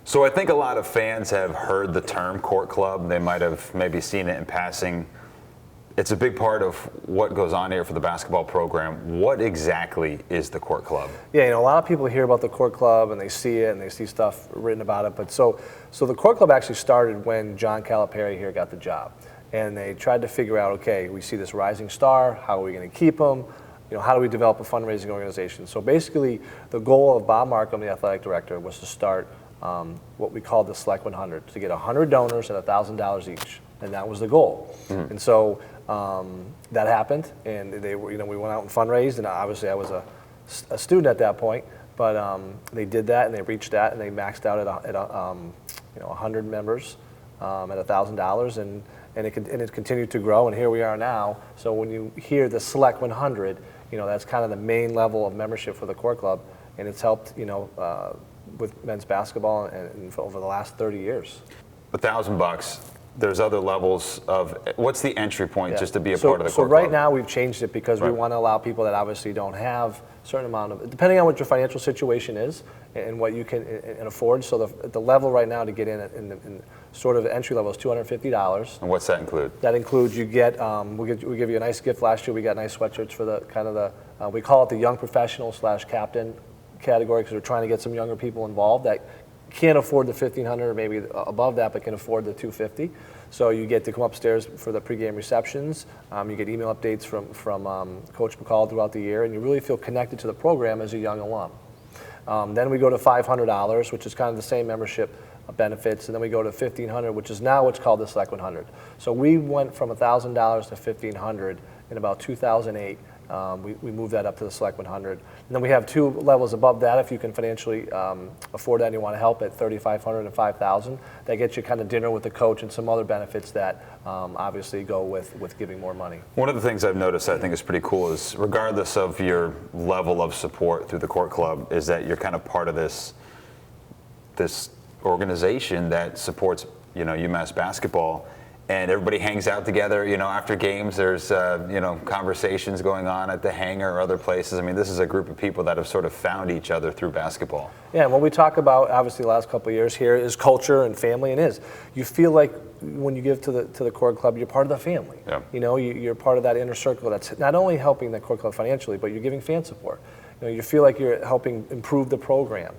So I think a lot of fans have heard the term court club. They might have maybe seen it in passing. It's a big part of what goes on here for the basketball program. What exactly is the court club? Yeah, a lot of people hear about the court club and they see it and they see stuff written about it. But so the court club actually started when John Calipari here got the job. And they tried to figure out, okay, we see this rising star, how are we going to keep him? How do we develop a fundraising organization? So basically, the goal of Bob Markham, the athletic director, was to start what we called the Select 100, to get 100 donors at $1,000 each, and that was the goal. Mm-hmm. And so that happened, and we went out and fundraised, and obviously I was a student at that point, but they did that, and they reached that, and they maxed out at 100 members at $1,000, and it continued to grow, and here we are now. So when you hear the Select 100, that's kind of the main level of membership for the court club, and it's helped, with men's basketball and over the last 30 years. $1,000. There's other levels of, what's the entry point just to be a part of the court club? So right club? now we've changed it because we want to allow people that obviously don't have a certain amount of, depending on what your financial situation is and what you can afford. So the level right now to get in sort of entry level is $250. And what's that include? That includes you get, we give you a nice gift. Last year we got nice sweatshirts for the kind of the, we call it the young professional / captain category because we're trying to get some younger people involved that can't afford the $1,500 or maybe above that, but can afford the $250. So you get to come upstairs for the pregame receptions. You get email updates from Coach McCall throughout the year, and you really feel connected to the program as a young alum. Then we go to $500, which is kind of the same membership benefits, and then we go to $1,500, which is now what's called the Select 100. So we went from $1,000 to $1,500 in about 2008. We moved that up to the Select 100. And then we have two levels above that if you can financially afford that and you want to help at $3,500 and $5,000. That gets you kind of dinner with the coach and some other benefits that obviously go with giving more money. One of the things I've noticed I think is pretty cool is regardless of your level of support through the court club is that you're kind of part of this organization that supports UMass basketball. And everybody hangs out together, after games. There's, conversations going on at the hangar or other places. I mean, this is a group of people that have sort of found each other through basketball. Yeah, and what we talk about, obviously, the last couple of years here is culture and family, and you feel like when you give to the court club, you're part of the family. Yeah. You're part of that inner circle that's not only helping the court club financially, but you're giving fan support. You feel like you're helping improve the program.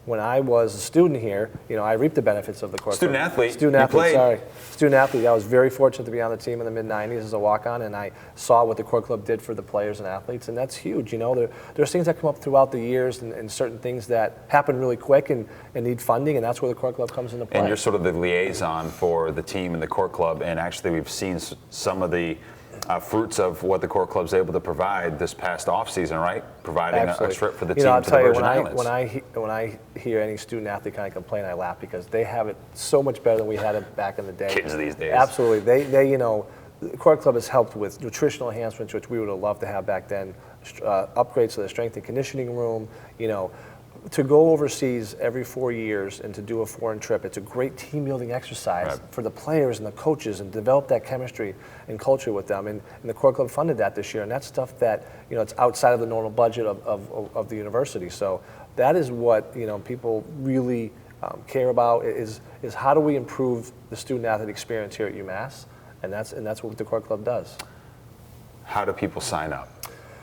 When I was a student here, I reaped the benefits of the court club. Student athlete. I was very fortunate to be on the team in the mid-'90s as a walk-on, and I saw what the court club did for the players and athletes, and that's huge. There's things that come up throughout the years and certain things that happen really quick and need funding, and that's where the court club comes into play. And you're sort of the liaison for the team and the court club, and actually we've seen some of the fruits of what the court club's able to provide this past off-season, right? Providing a trip for the team to the Virgin Islands. When I hear any student athlete kind of complain, I laugh because they have it so much better than we had it back in the day. Kids these days. Absolutely. The court club has helped with nutritional enhancements, which we would have loved to have back then, upgrades to the strength and conditioning room, to go overseas every 4 years and to do a foreign trip. It's a great team building exercise for the players and the coaches and develop that chemistry and culture with them. And the court club funded that this year, and that's stuff that, it's outside of the normal budget of the university. So that is what, people really care about is how do we improve the student athlete experience here at UMass, and that's what the court club does. How do people sign up?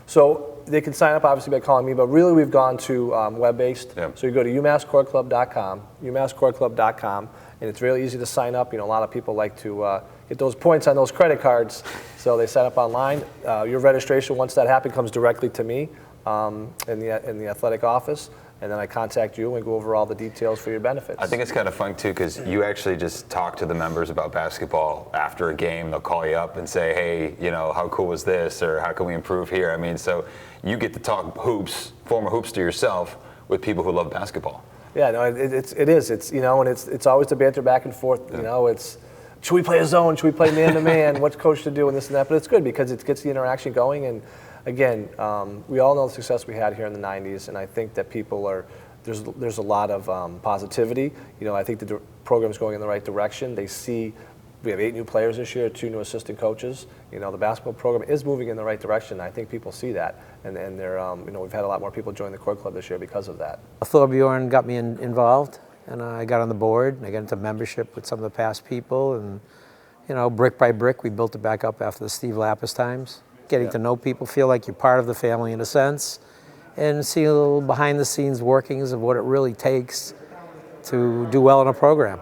So they can sign up obviously by calling me, but really we've gone to web-based. Yep. So you go to umasscourtclub.com, and it's really easy to sign up. A lot of people like to get those points on those credit cards, so they sign up online. Your registration, once that happens, comes directly to me in the athletic office. And then I contact you and go over all the details for your benefits. I think it's kind of fun, too, because you actually just talk to the members about basketball after a game. They'll call you up and say, hey, how cool was this, or how can we improve here? I mean, so you get to talk hoops, former hoopster yourself, with people who love basketball. Yeah, no, it is. It's, and it's always the banter back and forth. Yeah. It's, should we play a zone? Should we play man-to-man? What's coach to do and this and that? But it's good because it gets the interaction going. And again, we all know the success we had here in the 90s, and I think that people there's a lot of positivity. I think the program's going in the right direction. They see We have 8 new players this year, 2 new assistant coaches. You know, the basketball program is moving in the right direction. I think people see that, and they're, you know, we've had a lot more people join the court club this year because of that. Thorbjorn got me involved, and I got on the board, and I got into membership with some of the past people, and you know, brick by brick, we built it back up after the Steve Lapis times. Getting to know people, feel like you're part of the family in a sense, and see a little behind the scenes workings of what it really takes to do well in a program.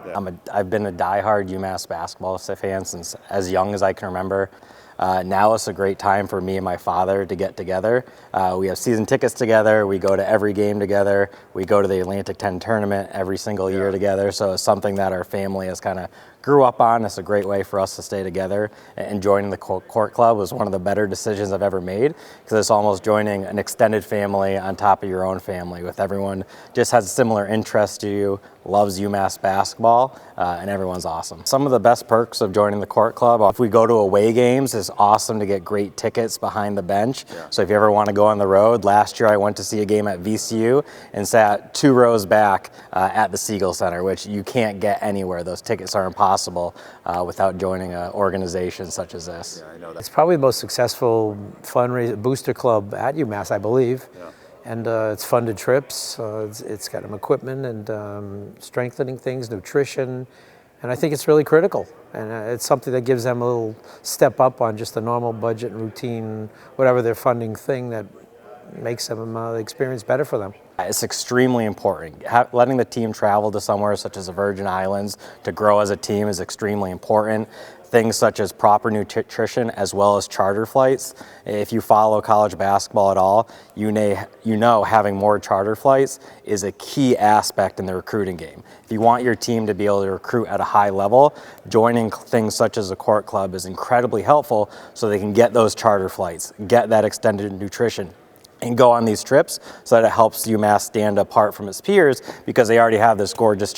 I've been a diehard UMass basketball fan since as young as I can remember. Now it's a great time for me and my father to get together. We have season tickets together. We go to every game together. We go to the Atlantic 10 tournament every single year together. So it's something that our family has kind of grew up on. It's a great way for us to stay together. And joining the court club was one of the better decisions I've ever made, because it's almost joining an extended family on top of your own family, with everyone just has a similar interest to you, loves UMass basketball, and everyone's awesome. Some of the best perks of joining the court club, if we go to away games, it's awesome to get great tickets behind the bench. So if you ever want to go on the road, last year I went to see a game at VCU and sat 2 rows back at the Siegel Center, which you can't get anywhere. Those tickets are impossible without joining an organization such as this. I know that. It's probably the most successful fundraiser booster club at UMass, I believe. And it's funded trips, it's got equipment and strengthening things, nutrition, and I think it's really critical. And it's something that gives them a little step up on just the normal budget and routine, whatever their funding thing, that makes them the experience better for them. It's extremely important. Letting the team travel to somewhere such as the Virgin Islands to grow as a team is extremely important. Things such as proper nutrition as well as charter flights. If you follow college basketball at all, you know having more charter flights is a key aspect in the recruiting game. If you want your team to be able to recruit at a high level, joining things such as a court club is incredibly helpful, so they can get those charter flights, get that extended nutrition, and go on these trips, so that it helps UMass stand apart from its peers, because they already have this gorgeous